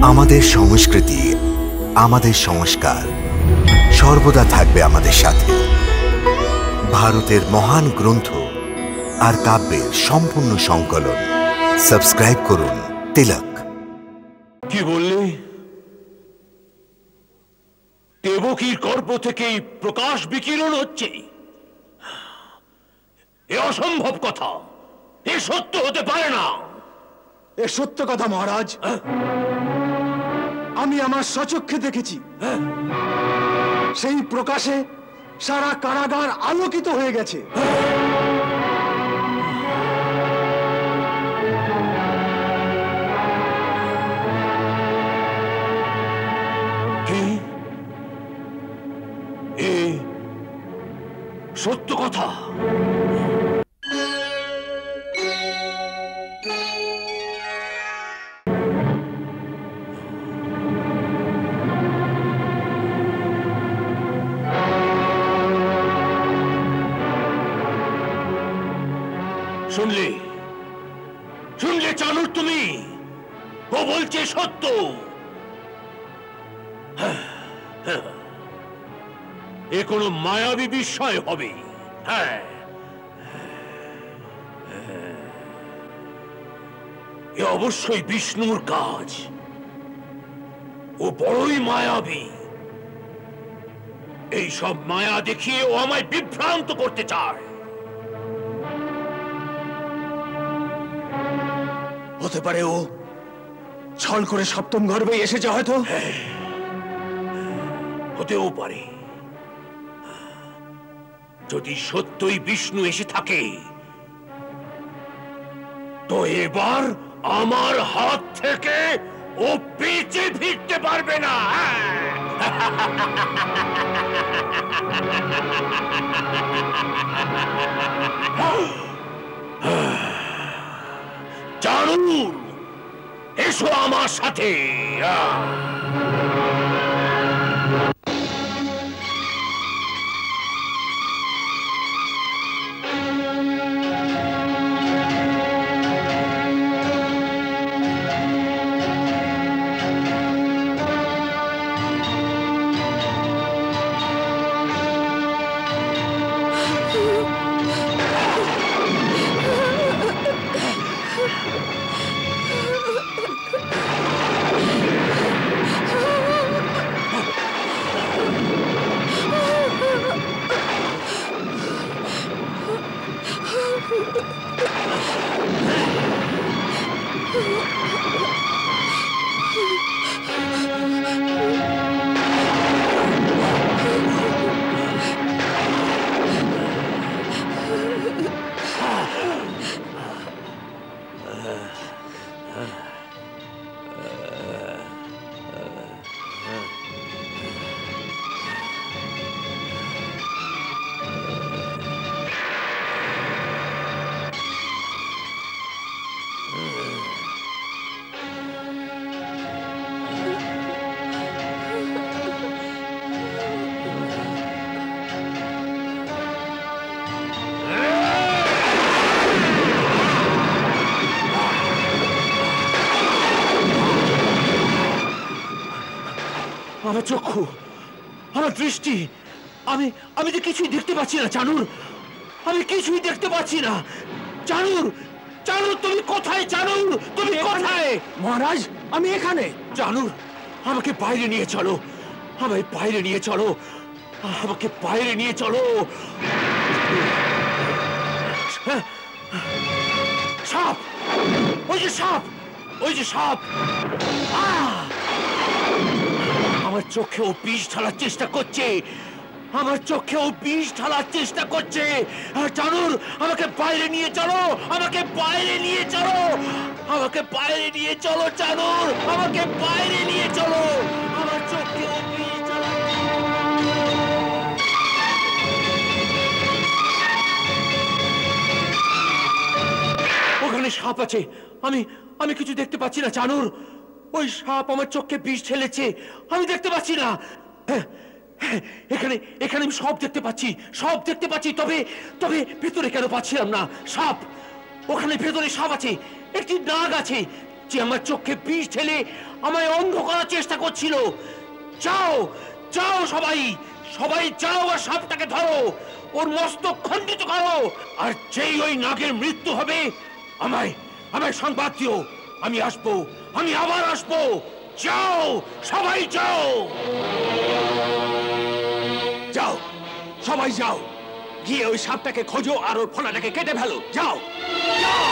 আমাদের সংস্কৃতি, আমাদের সংস্কার সর্বদা থাকবে আমাদের সাথে। ভারতের মহান গ্রন্থ আর কাব্যের সম্পূর্ণ সংকলন। সাবস্ক্রাইব করুন তিলক। কি বললে? দেবকীর গর্ভ থেকে প্রকাশ বিকিরণ হচ্ছে? এ অসম্ভব কথা, এ সত্য হতে পারে না। এ সত্য কথা মহারাজ, আমি আমার স্বচক্ষে দেখেছি। সেই প্রকাশে সারা কারাগার আলোকিত হয়ে গেছে। সত্য কথা? শুনলে শুনলে চানুর, তুমি? ও বলছে সত্য। এ কোনো মায়াবী বিস্ময় হবে। হ্যাঁ, এ অবশ্যই বিষ্ণুর কাজ। ও বড়ই মায়াবী। এই সব মায়া দেখিয়ে ও আমায় বিভ্রান্ত করতে চায়। হতে পারে ও ছল করে সপ্তম গর্ভে এসেছে হয়তো। হতেও পারে। যদি সত্যই বিষ্ণু এসে থাকে, তো এবার আমার হাত থেকে ও পিছে ফিরতে পারবে না। চানুর, এসো আমার সাথে। আমার চক্ষু, আমার দৃষ্টি, আমি তো কিছুই দেখতে পাচ্ছি না চানুর। আমি কিছুই দেখতে পাচ্ছি না। চানুর, চানুর, তুমি কোথায়? চানুর, তুমি কোথায়? মহারাজ, আমি এখানে। চানুর, আমাকে বাইরে নিয়ে চলো। আমায় বাইরে নিয়ে চলো। আমাকে বাইরে নিয়ে চলো। সাপ! ওই যে সাপ! ওই যে সাপ! আমার চোখেও বিষ ঢালার চেষ্টা করছে। আমার চোখেও বিষ ঢালার চেষ্টা করছে। চানুর, আমাকে বাইরে নিয়ে চলো। আমাকে বাইরে নিয়ে চলো। আমাকে বাইরে নিয়ে চলো চানুর। আমাকে বাইরে নিয়ে চলো। আমার চোখেও বিষ ঢালার। ওখানে সাপ আছে। আমি কিছু দেখতে পাচ্ছি না চানুর। ওই সাপ আমার চোখে বিষ ঢেলেছে। আমি দেখতে পাচ্ছি না। এখানে এখানে আমি সব দেখতে পাচ্ছি, সব দেখতে পাচ্ছি। তবে তবে ভেতরে কেন পাচ্ছিলাম না? সাপ, ওখানে ভেতরে সাপ আছে, একটি নাগ আছে। যে আমার চোখে বিষ ঢেলে আমায় অন্ধ করার চেষ্টা করছিল। যাও যাও সবাই, সবাই যাও আর সাপটাকে ধরো, ওর মস্তক খণ্ডিত করো। আর যেই ওই নাগের মৃত্যু হবে আমায় আমায় সংবাদ দিও। আমি আসবো, আমি আবার আসবো। যাও সবাই যাও। যাও সবাই যাও, গিয়ে ওই সাপটাকে খোঁজো আর ওর ফোনাটাকে কেটে ফেলো। যাও যাও।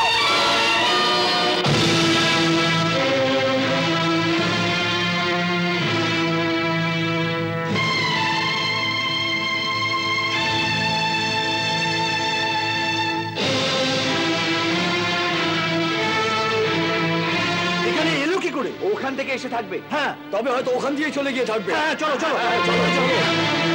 এখানে এলো কি করে? ওখান থেকে এসে থাকবে। হ্যাঁ, তবে হয়তো ওখান দিয়ে চলে গিয়ে থাকবে। হ্যাঁ, চলো চলো চলো চলো।